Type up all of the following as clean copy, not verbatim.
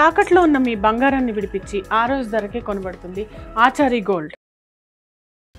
తాకట్లో ఉన్న మీ బంగారాన్ని విడిపించి ఆ రోజు ధరకే కొనబడుతుంది ఆచారి గోల్డ్.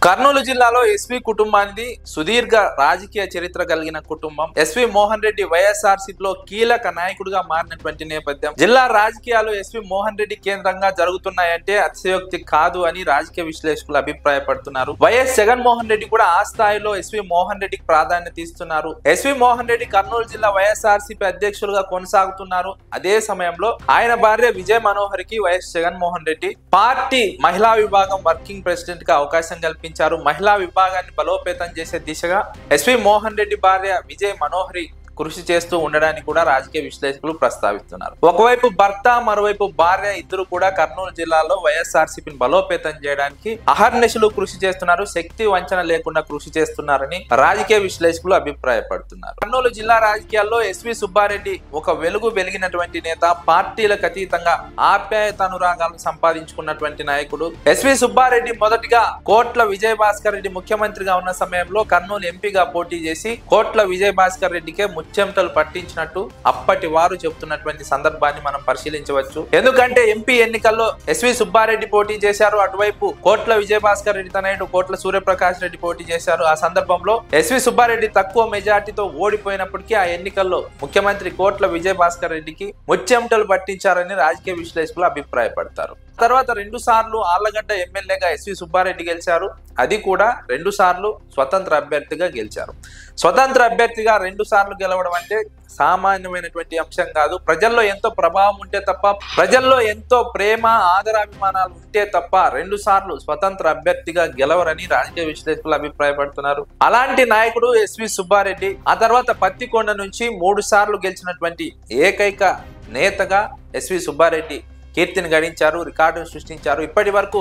కర్నూలు జిల్లాలో ఎస్వి కుటుంబానికి సుదీర్ఘ రాజకీయ చరిత్ర కలిగిన కుటుంబం. ఎస్వి మోహన్ రెడ్డి వైఎస్ఆర్సీపీలో కీలక నాయకుడిగా మారినటువంటి నేపథ్యం. జిల్లా రాజకీయాలు ఎస్వి మోహన్ రెడ్డి కేంద్రంగా జరుగుతున్నాయంటే అతిశయోక్తి కాదు అని రాజకీయ విశ్లేషకులు అభిప్రాయపడుతున్నారు. వైఎస్ జగన్మోహన్ రెడ్డి కూడా ఆ స్థాయిలో ఎస్వి మోహన్ రెడ్డికి ప్రాధాన్యత ఇస్తున్నారు. ఎస్వి మోహన్ రెడ్డి కర్నూలు జిల్లా వైఎస్ఆర్సీపీ అధ్యక్షులుగా కొనసాగుతున్నారు. అదే సమయంలో ఆయన భార్య విజయ మనోహర్ కి వైఎస్ జగన్మోహన్ రెడ్డి పార్టీ మహిళా విభాగం వర్కింగ్ ప్రెసిడెంట్ గా అవకాశం కల్పించారు. మహిళా విభాగాన్ని బలోపేతం చేసే దిశగా ఎస్వి మోహన్ రెడ్డి భార్య విజయ్ మనోహరి కృషి చేస్తూ ఉండడానికి కూడా రాజకీయ విశ్లేషకులు ప్రస్తావిస్తున్నారు. ఒకవైపు భర్త, మరోవైపు భార్య ఇద్దరు కూడా కర్నూలు జిల్లాలో వైఎస్ఆర్సీపీని బలోపేతం చేయడానికి అహర్నిశలు కృషి చేస్తున్నారు. శక్తి వంచన లేకుండా కృషి చేస్తున్నారని రాజకీయ విశ్లేషకులు అభిప్రాయపడుతున్నారు. కర్నూలు జిల్లా రాజకీయాల్లో ఎస్వి సుబ్బారెడ్డి ఒక వెలుగు వెలిగినటువంటి నేత, పార్టీలకు అతీతంగా ఆప్యాయతానురాగాలను సంపాదించుకున్నటువంటి నాయకుడు. ఎస్వి సుబ్బారెడ్డి మొదటిగా కోట్ల విజయభాస్కర్ రెడ్డి ముఖ్యమంత్రిగా ఉన్న సమయంలో కర్నూలు ఎంపీగా పోటీ చేసి కోట్ల విజయభాస్కర్ రెడ్డికే ముచ్చెమటలు పట్టించినట్టు అప్పటి వారు చెబుతున్నటువంటి సందర్భాన్ని మనం పరిశీలించవచ్చు. ఎందుకంటే ఎంపీ ఎన్నికల్లో ఎస్వి సుబ్బారెడ్డి పోటీ చేశారు. అటువైపు కోట్ల విజయభాస్కర్ రెడ్డి తనయుడు కోట్ల సూర్యప్రకాష్ రెడ్డి పోటీ చేశారు. ఆ సందర్భంలో ఎస్వి సుబ్బారెడ్డి తక్కువ మెజార్టీతో ఓడిపోయినప్పటికీ ఆ ఎన్నికల్లో ముఖ్యమంత్రి కోట్ల విజయభాస్కర్ రెడ్డికి ముచ్చెమటలు పట్టించారని రాజకీయ విశ్లేషకులు అభిప్రాయపడతారు. తర్వాత 2 సార్లు ఆళ్లగడ్డ ఎమ్మెల్యేగా ఎస్వి సుబ్బారెడ్డి గెలిచారు. అది కూడా 2 సార్లు స్వతంత్ర అభ్యర్థిగా గెలిచారు. స్వతంత్ర అభ్యర్థిగా 2 సార్లు గెలవడం అంటే సామాన్యమైనటువంటి అంశం కాదు. ప్రజల్లో ఎంతో ప్రభావం ఉంటే తప్ప, ప్రజల్లో ఎంతో ప్రేమ ఆదరాభిమానాలు ఉంటే తప్ప 2 సార్లు స్వతంత్ర అభ్యర్థిగా గెలవరని రాజకీయ విశ్లేషకులు అభిప్రాయపడుతున్నారు. అలాంటి నాయకుడు ఎస్వి సుబ్బారెడ్డి. ఆ తర్వాత పత్తికొండ నుంచి 3 సార్లు గెలిచినటువంటి ఏకైక నేతగా ఎస్వి సుబ్బారెడ్డి కీర్తిని గడించారు, రికార్డును సృష్టించారు. ఇప్పటి వరకు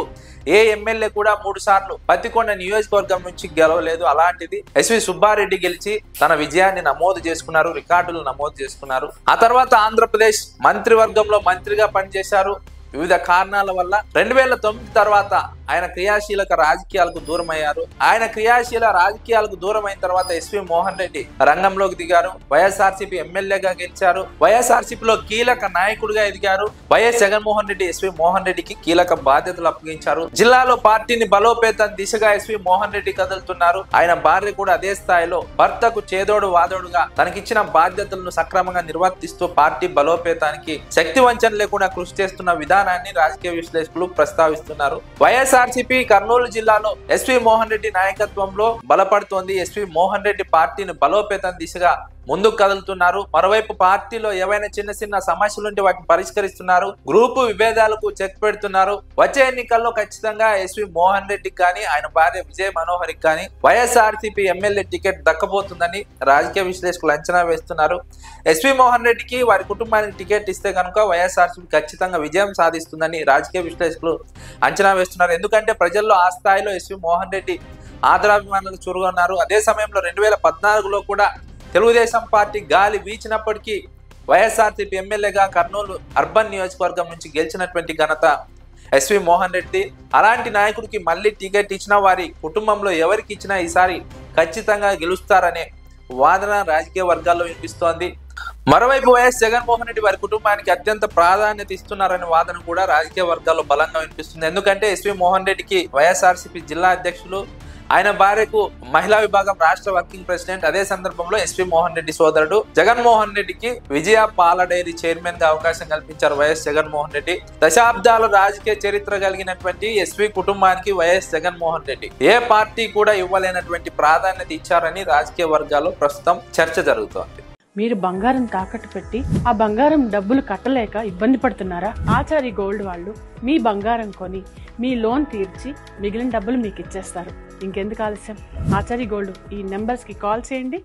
ఏ ఎమ్మెల్యే కూడా 3 సార్లు పత్తికొండ నియోజకవర్గం నుంచి గెలవలేదు. అలాంటిది ఎస్వి సుబ్బారెడ్డి గెలిచి తన విజయాన్ని నమోదు చేసుకున్నారు, రికార్డులు నమోదు చేసుకున్నారు. ఆ తర్వాత ఆంధ్రప్రదేశ్ మంత్రివర్గంలో మంత్రిగా పనిచేశారు. వివిధ కారణాల వల్ల 2009 తర్వాత ఆయన క్రియాశీలక రాజకీయాలకు దూరం అయ్యారు. ఆయన క్రియాశీల రాజకీయాలకు దూరం అయిన తర్వాత ఎస్వి మోహన్ రెడ్డి రంగంలోకి దిగారు. వైఎస్ఆర్సీపీ ఎమ్మెల్యేగా గెలిచారు. వైఎస్ఆర్సీపీలో కీలక నాయకుడిగా ఎదిగారు. వైఎస్ జగన్మోహన్ రెడ్డి ఎస్వి మోహన్ రెడ్డికి కీలక బాధ్యతలు అప్పగించారు. జిల్లాలో పార్టీని బలోపేతం దిశగా ఎస్వి మోహన్ రెడ్డి కదులుతున్నారు. ఆయన భార్య కూడా అదే స్థాయిలో భర్తకు చేదోడు వాదోడుగా తనకిచ్చిన బాధ్యతలను సక్రమంగా నిర్వర్తిస్తూ పార్టీ బలోపేతానికి శక్తి వంచన లేకుండా కృషి చేస్తున్న విధానాన్ని రాజకీయ విశ్లేషకులు ప్రస్తావిస్తున్నారు. వైఎస్ఆర్సీపీ కర్నూలు జిల్లాలో ఎస్వి మోహన్ రెడ్డి నాయకత్వంలో బలపడుతోంది. ఎస్వి మోహన్ రెడ్డి పార్టీని బలోపేతం దిశగా ముందుకు కదులుతున్నారు. మరోవైపు పార్టీలో ఏవైనా చిన్న చిన్న సమస్యలుంటే వాటిని పరిష్కరిస్తున్నారు. గ్రూపు విభేదాలకు చెక్ పెడుతున్నారు. వచ్చే ఎన్నికల్లో ఖచ్చితంగా ఎస్వి మోహన్ రెడ్డికి కానీ ఆయన భార్య విజయ మనోహర్కి కానీ వైఎస్ఆర్సీపీ ఎమ్మెల్యే టికెట్ దక్కబోతుందని రాజకీయ విశ్లేషకులు అంచనా వేస్తున్నారు. ఎస్వి మోహన్ రెడ్డికి వారి కుటుంబానికి టికెట్ ఇస్తే కనుక వైఎస్ఆర్సీపీ ఖచ్చితంగా విజయం సాధిస్తుందని రాజకీయ విశ్లేషకులు అంచనా వేస్తున్నారు. ఎందుకంటే ప్రజల్లో ఆ స్థాయిలో ఎస్వి మోహన్ రెడ్డి ఆదరాభిమానులు చురుగొన్నారు. అదే సమయంలో 2014లో కూడా తెలుగుదేశం పార్టీ గాలి వీచినప్పటికీ వైఎస్ఆర్సీపీ ఎమ్మెల్యేగా కర్నూలు అర్బన్ నియోజకవర్గం నుంచి గెలిచినటువంటి ఘనత ఎస్వి మోహన్ రెడ్డి. అలాంటి నాయకుడికి మళ్ళీ టికెట్ ఇచ్చినా వారి కుటుంబంలో ఎవరికి ఇచ్చినా ఈసారి ఖచ్చితంగా గెలుస్తారనే వాదన రాజకీయ వర్గాల్లో వినిపిస్తోంది. మరోవైపు వైఎస్ జగన్మోహన్ రెడ్డి వారి కుటుంబానికి అత్యంత ప్రాధాన్యత ఇస్తున్నారనే వాదన కూడా రాజకీయ వర్గాల్లో బలంగా వినిపిస్తుంది. ఎందుకంటే ఎస్వి మోహన్ రెడ్డికి వైఎస్ఆర్సీపీ జిల్లా అధ్యక్షులు, ఆయన భార్యకు మహిళా విభాగం రాష్ట్ర వర్కింగ్ ప్రెసిడెంట్. అదే సందర్భంలో ఎస్వి మోహన్ రెడ్డి సోదరుడు జగన్మోహన్ రెడ్డికి విజయ పాల డైరీ చైర్మన్ గా అవకాశం కల్పించారు వైఎస్ జగన్మోహన్ రెడ్డి. దశాబ్దాల రాజకీయ చరిత్ర కలిగినటువంటి ఎస్వి కుటుంబానికి వైఎస్ జగన్మోహన్ రెడ్డి ఏ పార్టీ కూడా ఇవ్వలేనటువంటి ప్రాధాన్యత ఇచ్చారని రాజకీయ వర్గాల్లో ప్రస్తుతం చర్చ జరుగుతోంది. మీరు బంగారం తాకట్టు పెట్టి ఆ బంగారం డబ్బులు కట్టలేక ఇబ్బంది పడుతున్నారా? ఆచారి గోల్డ్ వాళ్ళు మీ బంగారం కొని మీ లోన్ తీర్చి మిగిలిన డబ్బులు మీకు ఇచ్చేస్తారు. ఇంకెందుకు ఆలస్యం? ఆచారి గోల్డ్ ఈ నెంబర్స్కి కాల్ చేయండి.